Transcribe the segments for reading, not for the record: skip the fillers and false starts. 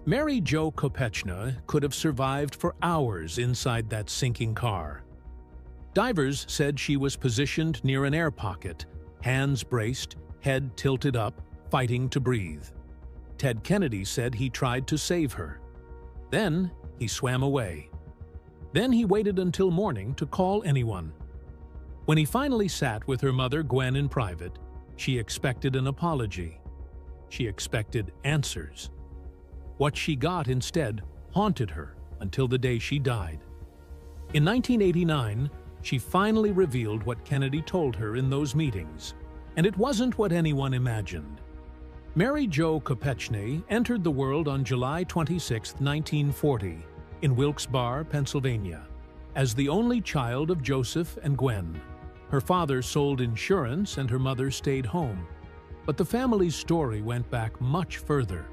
Mary Jo Kopechne could have survived for hours inside that sinking car. Divers said she was positioned near an air pocket, hands braced, head tilted up, fighting to breathe. Ted Kennedy said he tried to save her. Then he swam away. Then he waited until morning to call anyone. When he finally sat with her mother, Gwen, in private, she expected an apology. She expected answers. What she got instead haunted her until the day she died. In 1989, she finally revealed what Kennedy told her in those meetings, and it wasn't what anyone imagined. Mary Jo Kopechne entered the world on July 26, 1940, in Wilkes-Barre, Pennsylvania, as the only child of Joseph and Gwen. Her father sold insurance and her mother stayed home, but the family's story went back much further.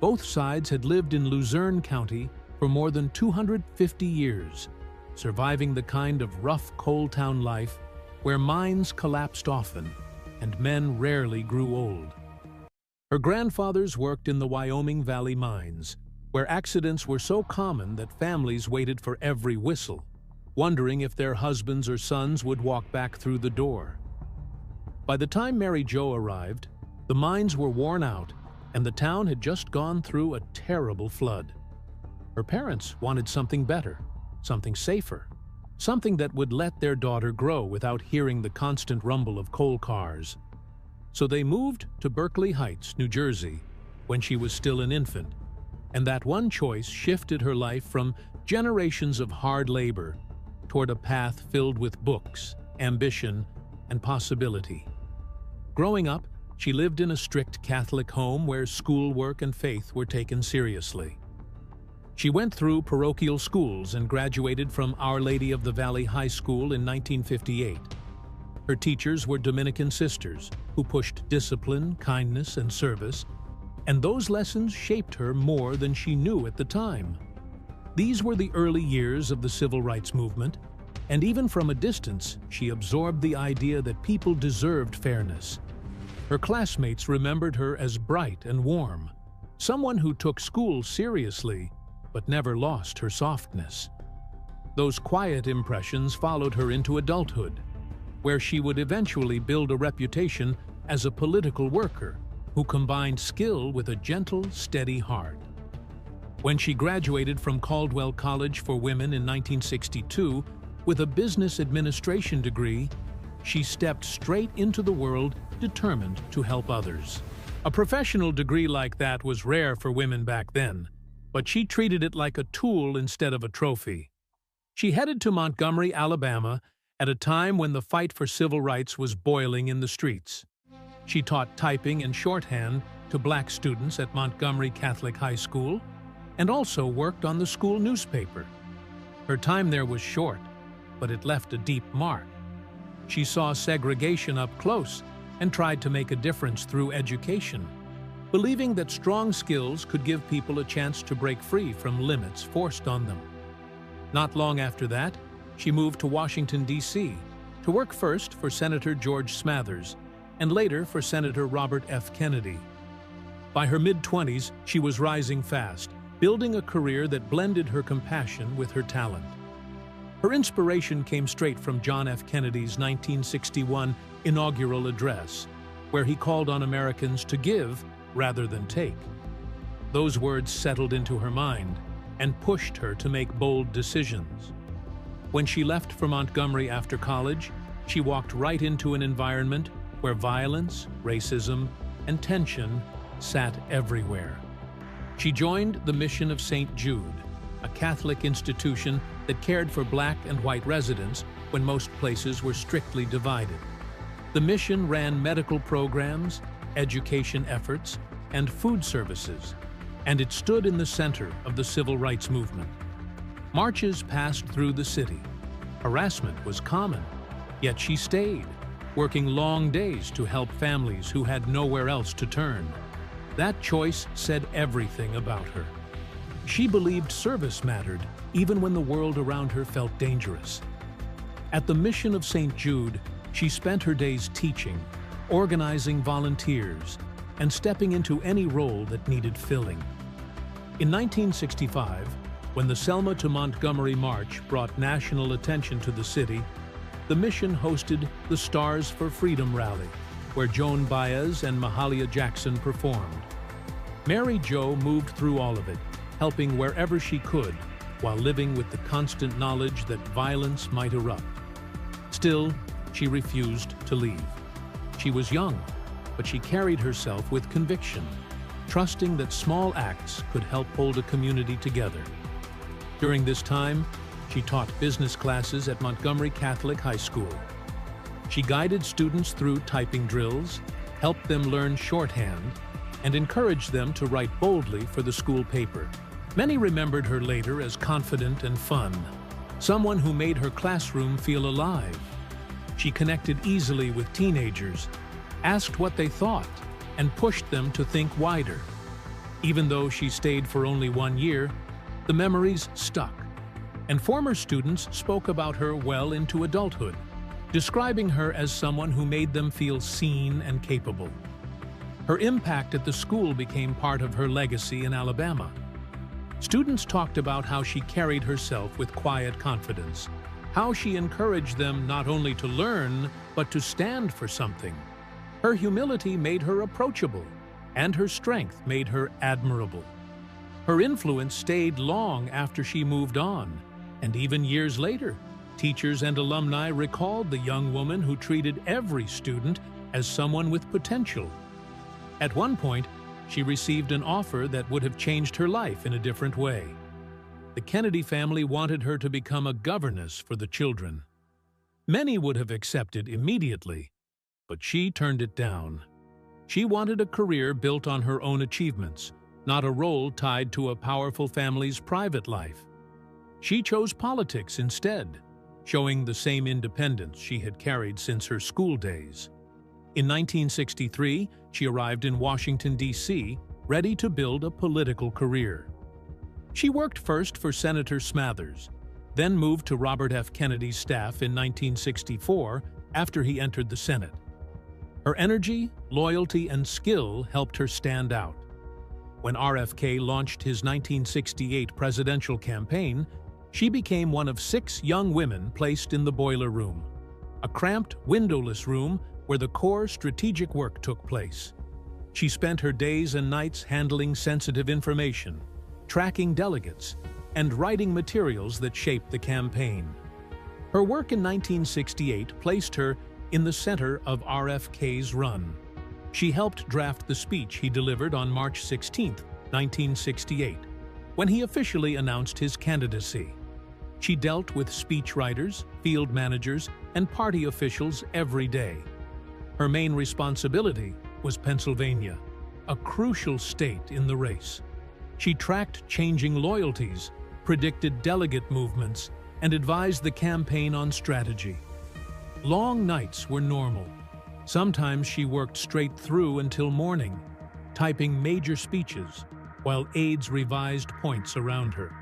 Both sides had lived in Luzerne County for more than 250 years, surviving the kind of rough coal town life where mines collapsed often and men rarely grew old. Her grandfathers worked in the Wyoming Valley mines, where accidents were so common that families waited for every whistle, wondering if their husbands or sons would walk back through the door. By the time Mary Jo arrived, the mines were worn out and the town had just gone through a terrible flood. Her parents wanted something better, something safer, something that would let their daughter grow without hearing the constant rumble of coal cars. So they moved to Berkeley Heights, New Jersey, when she was still an infant, and that one choice shifted her life from generations of hard labor toward a path filled with books, ambition, and possibility. Growing up, she lived in a strict Catholic home where schoolwork and faith were taken seriously. She went through parochial schools and graduated from Our Lady of the Valley High School in 1958. Her teachers were Dominican sisters who pushed discipline, kindness, and service, and those lessons shaped her more than she knew at the time. These were the early years of the civil rights movement, and even from a distance, she absorbed the idea that people deserved fairness. Her classmates remembered her as bright and warm, someone who took school seriously but never lost her softness. Those quiet impressions followed her into adulthood, where she would eventually build a reputation as a political worker who combined skill with a gentle, steady heart. When she graduated from Caldwell College for Women in 1962 with a business administration degree, she stepped straight into the world determined to help others. A professional degree like that was rare for women back then, but she treated it like a tool instead of a trophy. She headed to Montgomery, Alabama, at a time when the fight for civil rights was boiling in the streets. She taught typing and shorthand to black students at Montgomery Catholic High School and also worked on the school newspaper. Her time there was short, but it left a deep mark. She saw segregation up close and tried to make a difference through education, believing that strong skills could give people a chance to break free from limits forced on them. Not long after that, she moved to Washington, D.C., to work first for Senator George Smathers and later for Senator Robert F. Kennedy. By her mid-20s, she was rising fast, building a career that blended her compassion with her talent. Her inspiration came straight from John F. Kennedy's 1961 inaugural address, where he called on Americans to give rather than take. Those words settled into her mind and pushed her to make bold decisions. When she left for Montgomery after college, she walked right into an environment where violence, racism, and tension sat everywhere. She joined the Mission of St. Jude, a Catholic institution that cared for black and white residents when most places were strictly divided. The mission ran medical programs, education efforts, and food services, and it stood in the center of the civil rights movement. Marches passed through the city. Harassment was common, yet she stayed, working long days to help families who had nowhere else to turn. That choice said everything about her. She believed service mattered even when the world around her felt dangerous. At the Mission of St. Jude, she spent her days teaching, organizing volunteers, and stepping into any role that needed filling. In 1965, when the Selma to Montgomery March brought national attention to the city, the mission hosted the Stars for Freedom rally, where Joan Baez and Mahalia Jackson performed. Mary Jo moved through all of it, helping wherever she could, while living with the constant knowledge that violence might erupt. Still, she refused to leave. She was young, but she carried herself with conviction, trusting that small acts could help hold a community together. During this time, she taught business classes at Montgomery Catholic High School. She guided students through typing drills, helped them learn shorthand, and encouraged them to write boldly for the school paper. Many remembered her later as confident and fun, someone who made her classroom feel alive. She connected easily with teenagers, asked what they thought, and pushed them to think wider. Even though she stayed for only 1 year, the memories stuck, and former students spoke about her well into adulthood, describing her as someone who made them feel seen and capable. Her impact at the school became part of her legacy in Alabama. Students talked about how she carried herself with quiet confidence, how she encouraged them not only to learn, but to stand for something. Her humility made her approachable, and her strength made her admirable. Her influence stayed long after she moved on, and even years later, teachers and alumni recalled the young woman who treated every student as someone with potential. At one point, she received an offer that would have changed her life in a different way. The Kennedy family wanted her to become a governess for the children. Many would have accepted immediately, but she turned it down. She wanted a career built on her own achievements, not a role tied to a powerful family's private life. She chose politics instead, showing the same independence she had carried since her school days. In 1963, she arrived in Washington, D.C., ready to build a political career. She worked first for Senator Smathers, then moved to Robert F. Kennedy's staff in 1964 after he entered the Senate. Her energy, loyalty, and skill helped her stand out. When RFK launched his 1968 presidential campaign, she became one of 6 young women placed in the Boiler Room, a cramped, windowless room where the core strategic work took place. She spent her days and nights handling sensitive information, tracking delegates, and writing materials that shaped the campaign. Her work in 1968 placed her in the center of RFK's run. She helped draft the speech he delivered on March 16, 1968, when he officially announced his candidacy. She dealt with speechwriters, field managers, and party officials every day. Her main responsibility was Pennsylvania, a crucial state in the race. She tracked changing loyalties, predicted delegate movements, and advised the campaign on strategy. Long nights were normal. Sometimes she worked straight through until morning, typing major speeches, while aides revised points around her.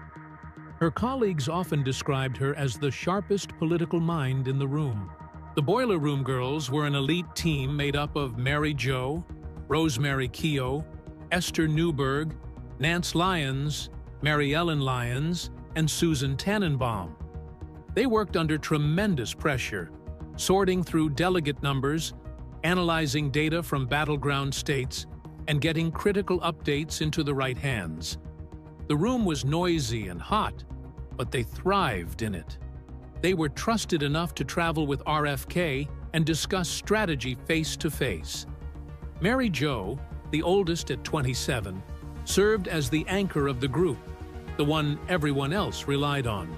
Her colleagues often described her as the sharpest political mind in the room. The Boiler Room Girls were an elite team made up of Mary Jo, Rosemary Keogh, Esther Newberg, Nance Lyons, Mary Ellen Lyons, and Susan Tannenbaum. They worked under tremendous pressure, sorting through delegate numbers, analyzing data from battleground states, and getting critical updates into the right hands. The room was noisy and hot, but they thrived in it. They were trusted enough to travel with RFK and discuss strategy face to face. Mary Jo, the oldest at 27, served as the anchor of the group, the one everyone else relied on.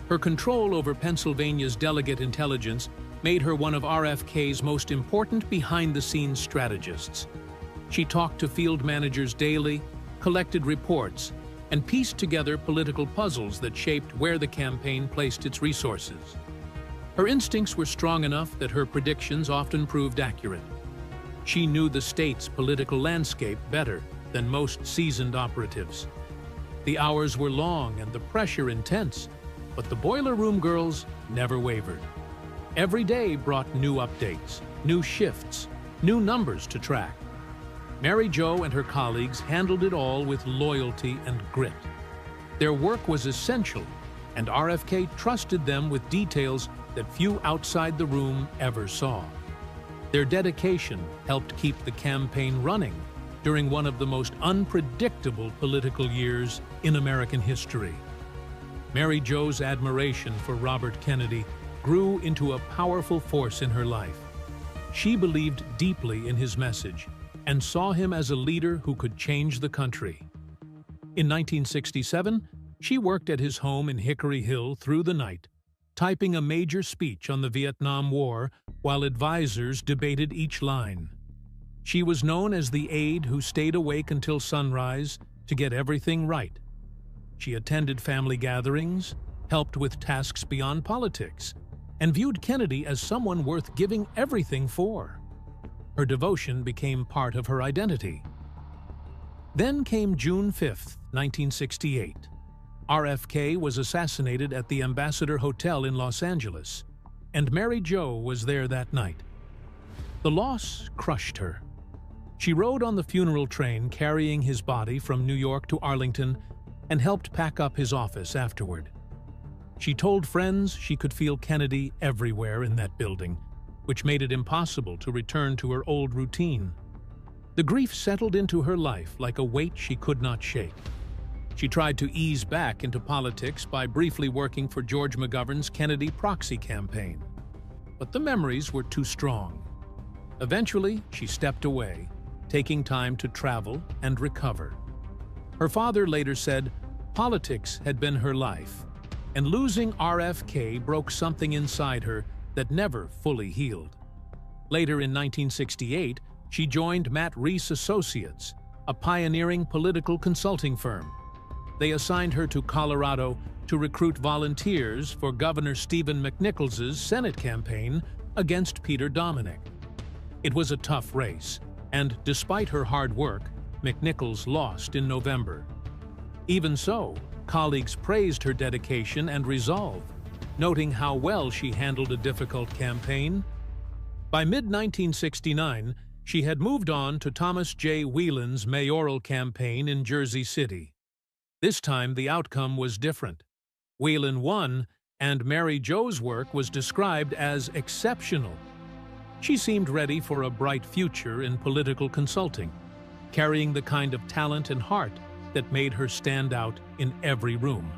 Her control over Pennsylvania's delegate intelligence made her one of RFK's most important behind-the-scenes strategists. She talked to field managers daily, collected reports, and pieced together political puzzles that shaped where the campaign placed its resources. Her instincts were strong enough that her predictions often proved accurate. She knew the state's political landscape better than most seasoned operatives. The hours were long and the pressure intense, but the Boiler Room Girls never wavered. Every day brought new updates, new shifts, new numbers to track. Mary Jo and her colleagues handled it all with loyalty and grit. Their work was essential, and RFK trusted them with details that few outside the room ever saw. Their dedication helped keep the campaign running during one of the most unpredictable political years in American history. Mary Jo's admiration for Robert Kennedy grew into a powerful force in her life. She believed deeply in his message and saw him as a leader who could change the country. In 1967, she worked at his home in Hickory Hill through the night, typing a major speech on the Vietnam War while advisors debated each line. She was known as the aide who stayed awake until sunrise to get everything right. She attended family gatherings, helped with tasks beyond politics, and viewed Kennedy as someone worth giving everything for. Her devotion became part of her identity. Then came June 5, 1968. RFK was assassinated at the Ambassador Hotel in Los Angeles, and Mary Jo was there that night. The loss crushed her. She rode on the funeral train carrying his body from New York to Arlington and helped pack up his office afterward. She told friends she could feel Kennedy everywhere in that building, which made it impossible to return to her old routine. The grief settled into her life like a weight she could not shake. She tried to ease back into politics by briefly working for George McGovern's Kennedy proxy campaign. But the memories were too strong. Eventually, she stepped away, taking time to travel and recover. Her father later said politics had been her life, and losing RFK broke something inside her that never fully healed. Later in 1968, she joined Matt Reese Associates, a pioneering political consulting firm. They assigned her to Colorado to recruit volunteers for Governor Stephen McNichols's Senate campaign against Peter Dominick. It was a tough race, and despite her hard work, McNichols lost in November. Even so, colleagues praised her dedication and resolve, noting how well she handled a difficult campaign. By mid-1969, she had moved on to Thomas J. Whelan's mayoral campaign in Jersey City. This time, the outcome was different. Whelan won, and Mary Jo's work was described as exceptional. She seemed ready for a bright future in political consulting, carrying the kind of talent and heart that made her stand out in every room.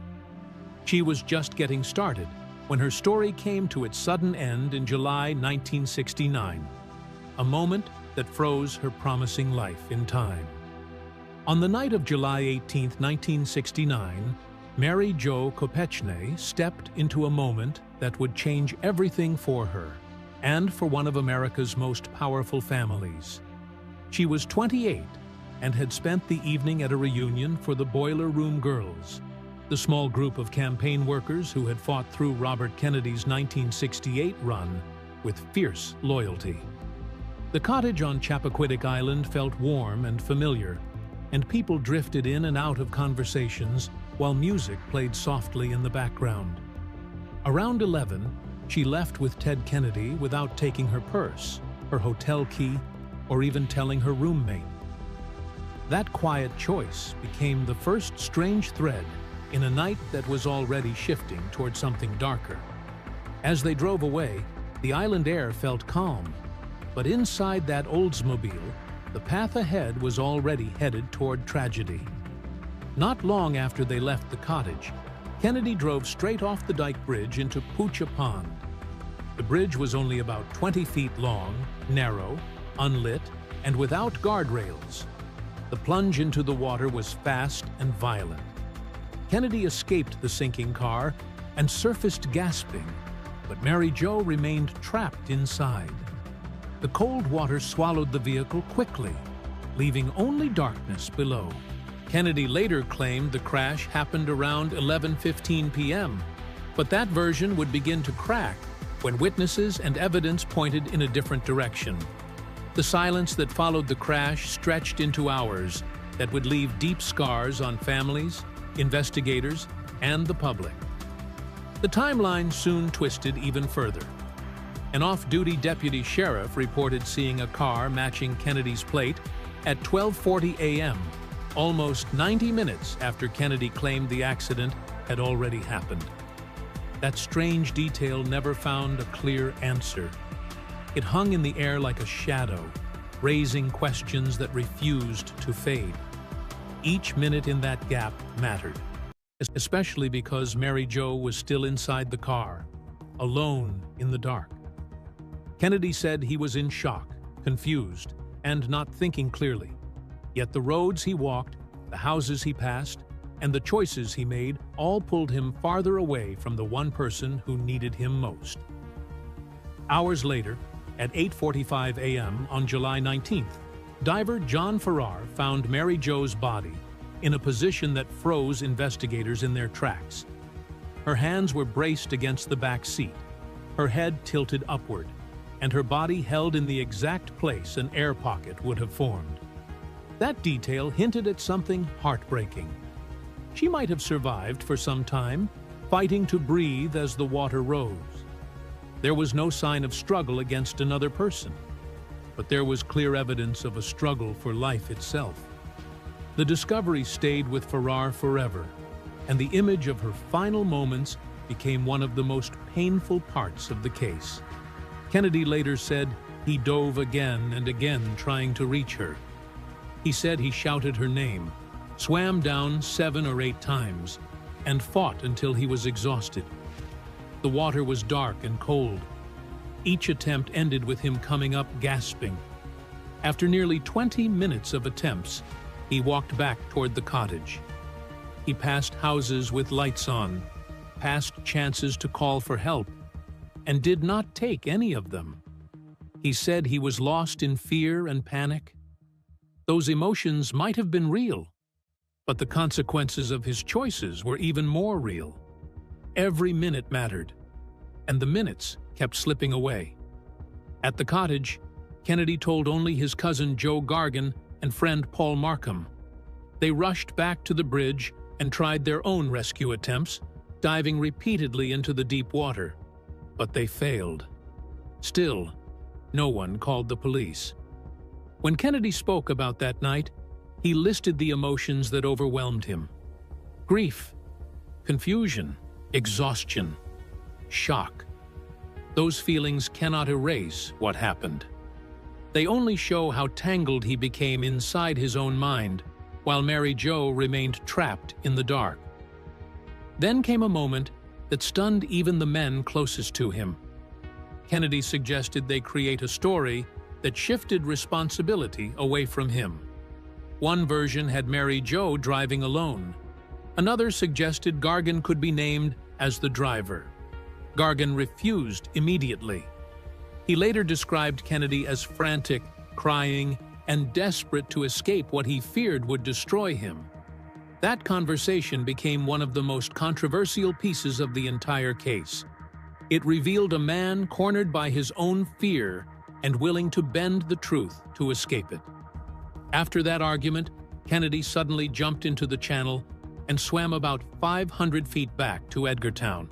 She was just getting started when her story came to its sudden end in July 1969, a moment that froze her promising life in time. On the night of July 18, 1969, Mary Jo Kopechne stepped into a moment that would change everything for her and for one of America's most powerful families. She was 28 and had spent the evening at a reunion for the Boiler Room Girls, the small group of campaign workers who had fought through Robert Kennedy's 1968 run with fierce loyalty. The cottage on Chappaquiddick Island felt warm and familiar, and people drifted in and out of conversations while music played softly in the background. Around 11, she left with Ted Kennedy without taking her purse, her hotel key, or even telling her roommate. That quiet choice became the first strange thread in a night that was already shifting toward something darker. As they drove away, the island air felt calm, but inside that Oldsmobile, the path ahead was already headed toward tragedy. Not long after they left the cottage, Kennedy drove straight off the Dyke Bridge into Poocha Pond. The bridge was only about 20 feet long, narrow, unlit, and without guardrails. The plunge into the water was fast and violent. Kennedy escaped the sinking car and surfaced gasping, but Mary Jo remained trapped inside. The cold water swallowed the vehicle quickly, leaving only darkness below. Kennedy later claimed the crash happened around 11:15 p.m., but that version would begin to crack when witnesses and evidence pointed in a different direction. The silence that followed the crash stretched into hours that would leave deep scars on families, investigators, and the public. The timeline soon twisted even further. An off-duty deputy sheriff reported seeing a car matching Kennedy's plate At 12:40 a.m., almost 90 minutes after Kennedy claimed the accident had already happened. That strange detail never found a clear answer. It hung in the air like a shadow, raising questions that refused to fade. Each minute in that gap mattered, especially because Mary Jo was still inside the car, alone in the dark. Kennedy said he was in shock, confused, and not thinking clearly. Yet the roads he walked, the houses he passed, and the choices he made all pulled him farther away from the one person who needed him most. Hours later, at 8:45 a.m. on July 19th, diver John Farrar found Mary Jo's body in a position that froze investigators in their tracks. Her hands were braced against the back seat, her head tilted upward, and her body held in the exact place an air pocket would have formed. That detail hinted at something heartbreaking. She might have survived for some time, fighting to breathe as the water rose. There was no sign of struggle against another person, but there was clear evidence of a struggle for life itself. The discovery stayed with Farrar forever, and the image of her final moments became one of the most painful parts of the case. Kennedy later said he dove again and again trying to reach her. He said he shouted her name, swam down 7 or 8 times, and fought until he was exhausted. The water was dark and cold. Each attempt ended with him coming up gasping. After nearly 20 minutes of attempts, he walked back toward the cottage. He passed houses with lights on, passed chances to call for help, and did not take any of them. He said he was lost in fear and panic. Those emotions might have been real, but the consequences of his choices were even more real. Every minute mattered, and the minutes kept slipping away. At the cottage, Kennedy told only his cousin Joe Gargan and friend Paul Markham. They rushed back to the bridge and tried their own rescue attempts, diving repeatedly into the deep water. But they failed. Still, no one called the police. When Kennedy spoke about that night, he listed the emotions that overwhelmed him: grief, confusion, exhaustion, shock. Those feelings cannot erase what happened. They only show how tangled he became inside his own mind, while Mary Jo remained trapped in the dark. Then came a moment that stunned even the men closest to him. Kennedy suggested they create a story that shifted responsibility away from him. One version had Mary Jo driving alone. Another suggested Gargan could be named as the driver. Gargan refused immediately. He later described Kennedy as frantic, crying, and desperate to escape what he feared would destroy him. That conversation became one of the most controversial pieces of the entire case. It revealed a man cornered by his own fear and willing to bend the truth to escape it. After that argument, Kennedy suddenly jumped into the channel and swam about 500 feet back to Edgartown.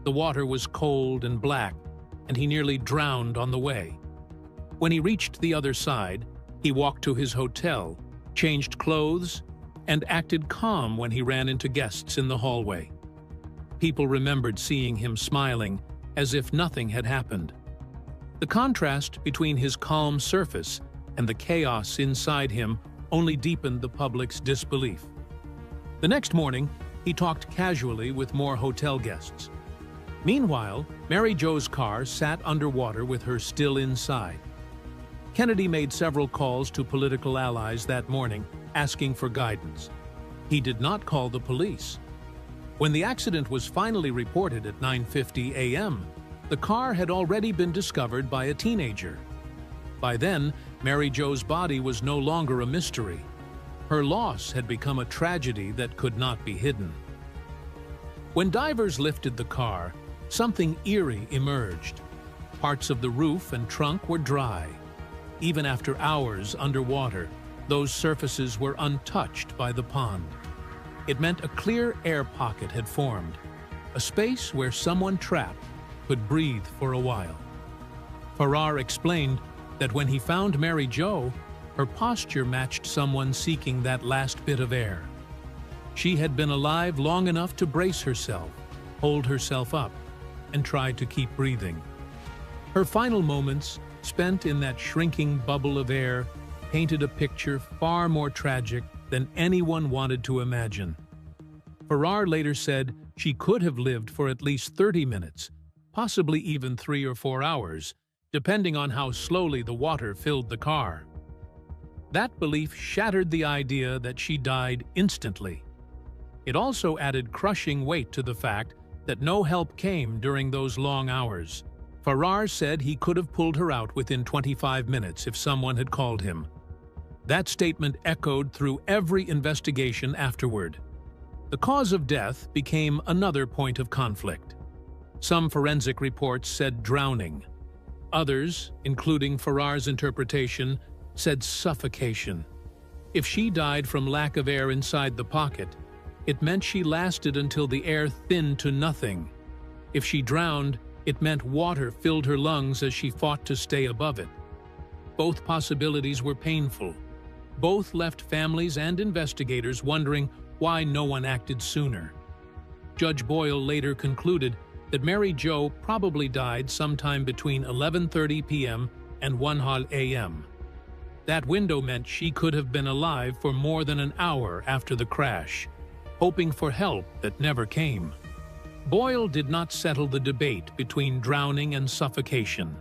The water was cold and black, and he nearly drowned on the way. When he reached the other side, he walked to his hotel, changed clothes, and acted calm when he ran into guests in the hallway. People remembered seeing him smiling, as if nothing had happened. The contrast between his calm surface and the chaos inside him only deepened the public's disbelief. The next morning, he talked casually with more hotel guests. Meanwhile, Mary Jo's car sat underwater with her still inside. Kennedy made several calls to political allies that morning, asking for guidance. He did not call the police. When the accident was finally reported at 9:50 a.m., the car had already been discovered by a teenager. By then, Mary Jo's body was no longer a mystery. Her loss had become a tragedy that could not be hidden. When divers lifted the car, something eerie emerged. Parts of the roof and trunk were dry. Even after hours underwater, those surfaces were untouched by the pond. It meant a clear air pocket had formed, a space where someone trapped could breathe for a while. Farrar explained that when he found Mary Jo, Her posture matched someone seeking that last bit of air. She had been alive long enough to brace herself, hold herself up, and try to keep breathing. Her final moments, spent in that shrinking bubble of air, painted a picture far more tragic than anyone wanted to imagine. Farrar later said she could have lived for at least 30 minutes, possibly even 3 or 4 hours, depending on how slowly the water filled the car. That belief shattered the idea that she died instantly. It also added crushing weight to the fact that no help came during those long hours. Farrar said he could have pulled her out within 25 minutes if someone had called him. That statement echoed through every investigation afterward. The cause of death became another point of conflict. Some forensic reports said drowning. Others, including Farrar's interpretation, said suffocation. If she died from lack of air inside the pocket, it meant she lasted until the air thinned to nothing. If she drowned, it meant water filled her lungs as she fought to stay above it. Both possibilities were painful. Both left families and investigators wondering why no one acted sooner. Judge Boyle later concluded that Mary Jo probably died sometime between 11:30 p.m. and 1 a.m. That window meant she could have been alive for more than an hour after the crash, hoping for help that never came. Boyle did not settle the debate between drowning and suffocation.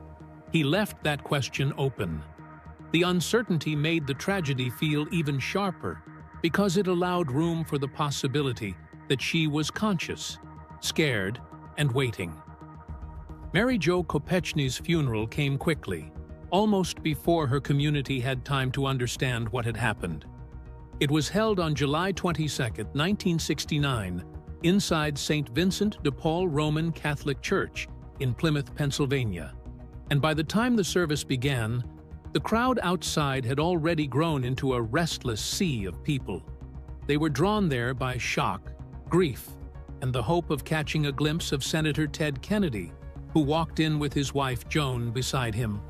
He left that question open. The uncertainty made the tragedy feel even sharper because it allowed room for the possibility that she was conscious, scared, and waiting. Mary Jo Kopechne's funeral came quickly, almost before her community had time to understand what had happened. It was held on July 22, 1969, inside St. Vincent de Paul Roman Catholic Church in Plymouth, Pennsylvania. And by the time the service began, the crowd outside had already grown into a restless sea of people. They were drawn there by shock, grief, and the hope of catching a glimpse of Senator Ted Kennedy, who walked in with his wife Joan beside him.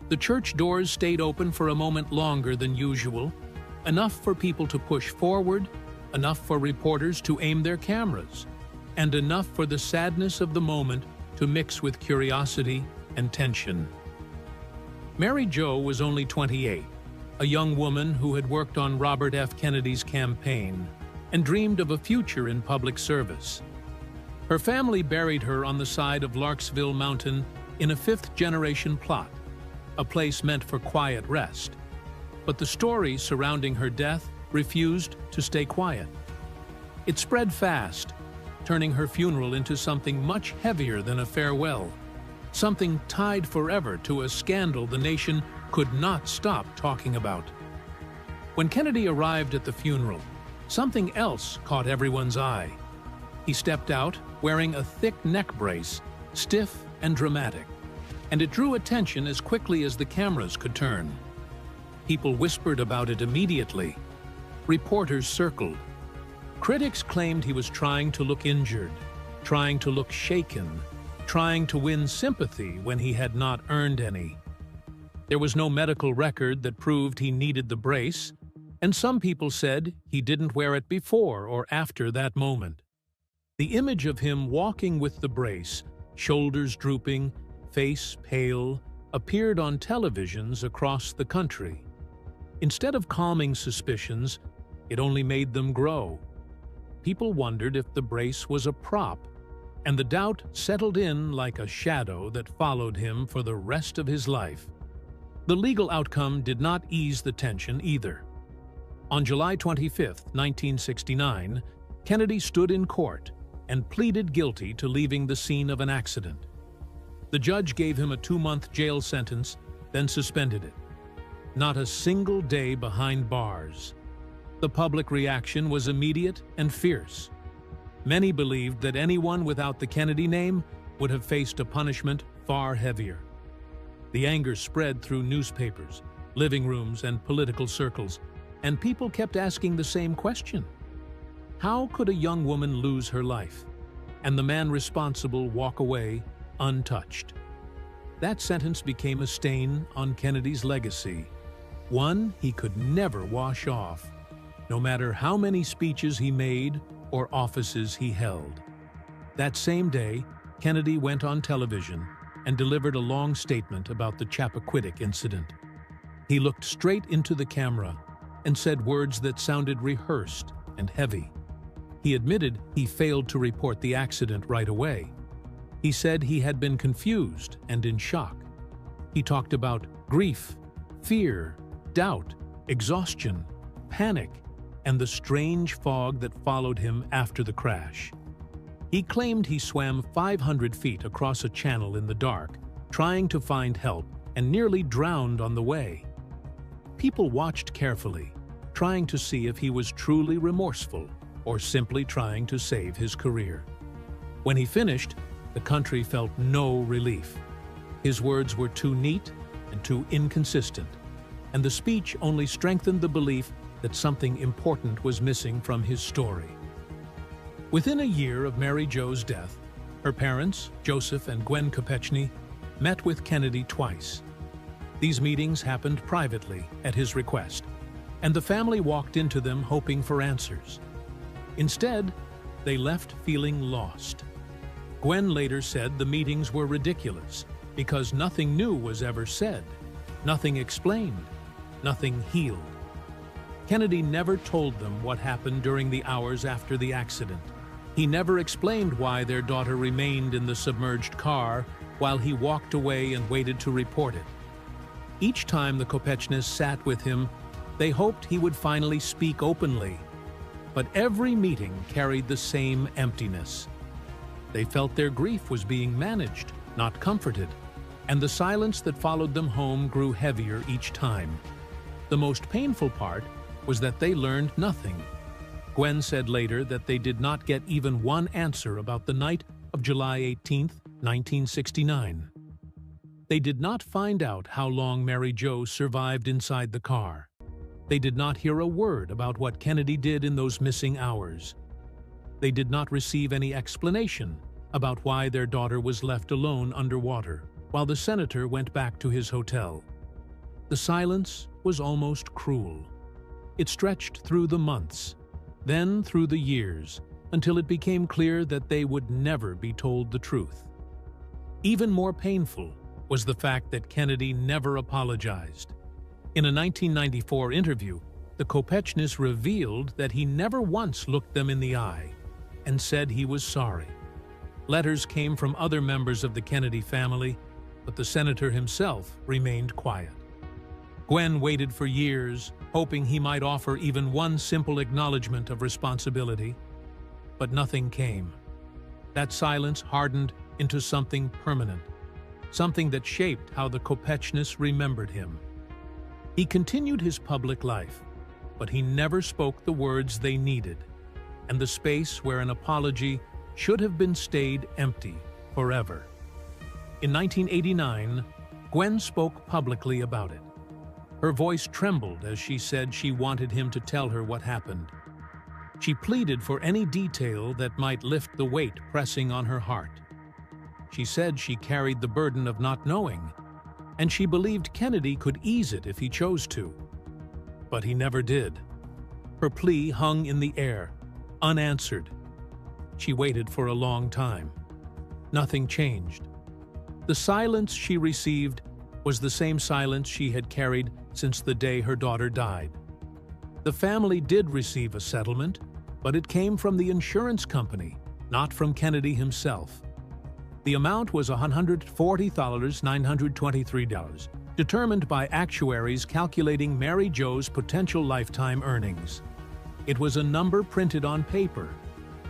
The church doors stayed open for a moment longer than usual, enough for people to push forward, enough for reporters to aim their cameras, and enough for the sadness of the moment to mix with curiosity and tension. Mary Jo was only 28, a young woman who had worked on Robert F. Kennedy's campaign and dreamed of a future in public service. Her family buried her on the side of Larksville Mountain in a fifth-generation plot, a place meant for quiet rest. But the story surrounding her death refused to stay quiet. It spread fast, turning her funeral into something much heavier than a farewell, something tied forever to a scandal the nation could not stop talking about. When Kennedy arrived at the funeral, something else caught everyone's eye. He stepped out wearing a thick neck brace, stiff and dramatic, and it drew attention as quickly as the cameras could turn. People whispered about it immediately. Reporters circled. Critics claimed he was trying to look injured, trying to look shaken, trying to win sympathy when he had not earned any. There was no medical record that proved he needed the brace, and some people said he didn't wear it before or after that moment. The image of him walking with the brace, shoulders drooping, face pale, appeared on televisions across the country. Instead of calming suspicions, it only made them grow. People wondered if the brace was a prop, and the doubt settled in like a shadow that followed him for the rest of his life. The legal outcome did not ease the tension either. On July 25, 1969, Kennedy stood in court and pleaded guilty to leaving the scene of an accident. The judge gave him a 2-month jail sentence, then suspended it. Not a single day behind bars. The public reaction was immediate and fierce. Many believed that anyone without the Kennedy name would have faced a punishment far heavier. The anger spread through newspapers, living rooms, and political circles, and people kept asking the same question. How could a young woman lose her life, and the man responsible walk away untouched? That sentence became a stain on Kennedy's legacy. one he could never wash off, no matter how many speeches he made or offices he held. That same day, Kennedy went on television and delivered a long statement about the Chappaquiddick incident. He looked straight into the camera and said words that sounded rehearsed and heavy. He admitted he failed to report the accident right away. He said he had been confused and in shock. He talked about grief, fear, doubt, exhaustion, panic, and the strange fog that followed him after the crash. He claimed he swam 500 feet across a channel in the dark, trying to find help, and nearly drowned on the way. People watched carefully, trying to see if he was truly remorseful or simply trying to save his career. When he finished, the country felt no relief. His words were too neat and too inconsistent, and the speech only strengthened the belief that something important was missing from his story. Within a year of Mary Jo's death, her parents, Joseph and Gwen Kopechne, met with Kennedy twice. These meetings happened privately at his request, and the family walked into them hoping for answers. Instead, they left feeling lost. Gwen later said the meetings were ridiculous because nothing new was ever said, nothing explained, nothing healed. Kennedy never told them what happened during the hours after the accident. He never explained why their daughter remained in the submerged car while he walked away and waited to report it. Each time the Kopechnes sat with him, they hoped he would finally speak openly. But every meeting carried the same emptiness. They felt their grief was being managed, not comforted, and the silence that followed them home grew heavier each time. The most painful part was that they learned nothing. Gwen said later that they did not get even one answer about the night of July 18, 1969. They did not find out how long Mary Jo survived inside the car. They did not hear a word about what Kennedy did in those missing hours. They did not receive any explanation about why their daughter was left alone underwater while the senator went back to his hotel. The silence was almost cruel. It stretched through the months, then through the years, until it became clear that they would never be told the truth. Even more painful was the fact that Kennedy never apologized. In a 1994 interview, the Kopechnes revealed that he never once looked them in the eye and said he was sorry. Letters came from other members of the Kennedy family, but the senator himself remained quiet. Gwen waited for years, hoping he might offer even one simple acknowledgement of responsibility, but nothing came. That silence hardened into something permanent, something that shaped how the Kopechnes remembered him. He continued his public life, but he never spoke the words they needed, and the space where an apology should have been stayed empty forever. In 1989, Gwen spoke publicly about it. Her voice trembled as she said she wanted him to tell her what happened. She pleaded for any detail that might lift the weight pressing on her heart. She said she carried the burden of not knowing, and she believed Kennedy could ease it if he chose to. But he never did. Her plea hung in the air, unanswered. She waited for a long time. Nothing changed. The silence she received was the same silence she had carried since the day her daughter died. The family did receive a settlement, but it came from the insurance company, not from Kennedy himself. The amount was $140,923, determined by actuaries calculating Mary Jo's potential lifetime earnings. It was a number printed on paper,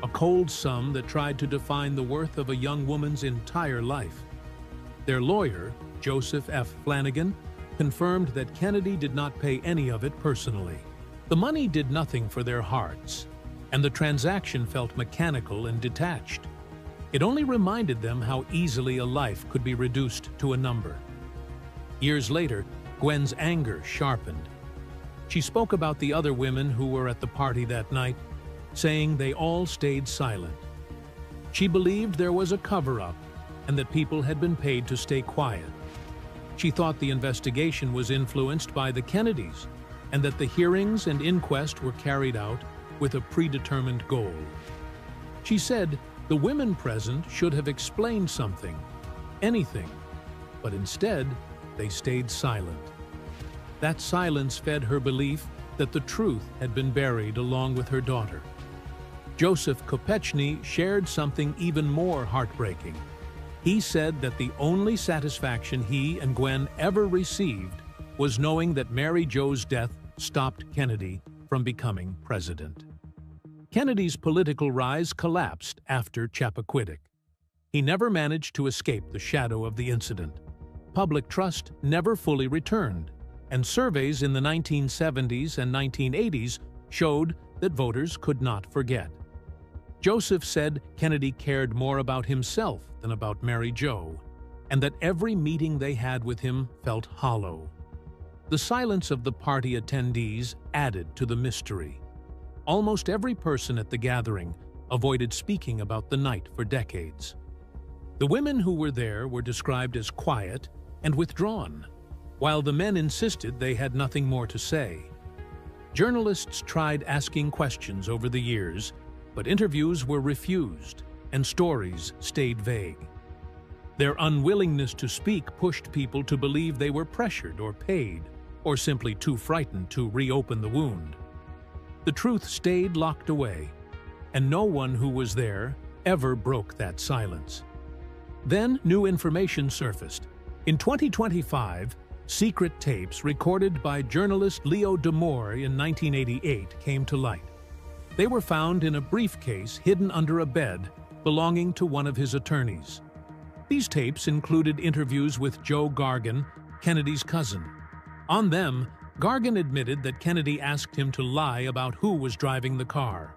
a cold sum that tried to define the worth of a young woman's entire life. Their lawyer, Joseph F. Flanagan, confirmed that Kennedy did not pay any of it personally. The money did nothing for their hearts, and the transaction felt mechanical and detached. It only reminded them how easily a life could be reduced to a number. Years later, Gwen's anger sharpened. She spoke about the other women who were at the party that night, saying they all stayed silent. She believed there was a cover-up and that people had been paid to stay quiet. She thought the investigation was influenced by the Kennedys and that the hearings and inquest were carried out with a predetermined goal. She said the women present should have explained something, anything, but instead they stayed silent. That silence fed her belief that the truth had been buried along with her daughter. Joseph Kopechne shared something even more heartbreaking. He said that the only satisfaction he and Gwen ever received was knowing that Mary Jo's death stopped Kennedy from becoming president. Kennedy's political rise collapsed after Chappaquiddick. He never managed to escape the shadow of the incident. Public trust never fully returned, and surveys in the 1970s and 1980s showed that voters could not forget. Joseph said Kennedy cared more about himself than about Mary Jo, and that every meeting they had with him felt hollow. The silence of the party attendees added to the mystery. Almost every person at the gathering avoided speaking about the night for decades. The women who were there were described as quiet and withdrawn, while the men insisted they had nothing more to say. Journalists tried asking questions over the years, but interviews were refused and stories stayed vague. Their unwillingness to speak pushed people to believe they were pressured or paid, or simply too frightened to reopen the wound. The truth stayed locked away, and no one who was there ever broke that silence. Then new information surfaced. In 2025, secret tapes recorded by journalist Leo Damour in 1988 came to light. They were found in a briefcase hidden under a bed belonging to one of his attorneys. These tapes included interviews with Joe Gargan, Kennedy's cousin. On them, Gargan admitted that Kennedy asked him to lie about who was driving the car.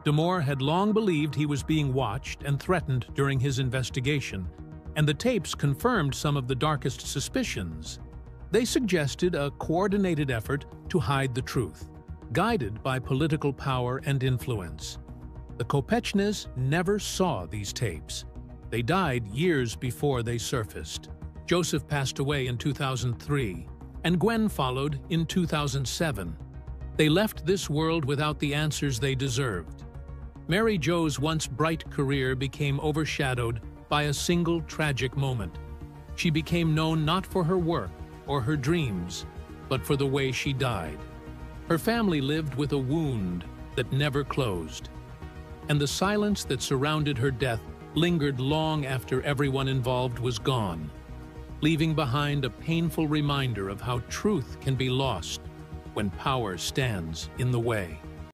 Damour had long believed he was being watched and threatened during his investigation, and the tapes confirmed some of the darkest suspicions. They suggested a coordinated effort to hide the truth, guided by political power and influence. The Kopechnes never saw these tapes. They died years before they surfaced. Joseph passed away in 2003, and Gwen followed in 2007. They left this world without the answers they deserved. Mary Jo's once bright career became overshadowed by a single tragic moment. She became known not for her work or her dreams, but for the way she died. Her family lived with a wound that never closed, and the silence that surrounded her death lingered long after everyone involved was gone, leaving behind a painful reminder of how truth can be lost when power stands in the way.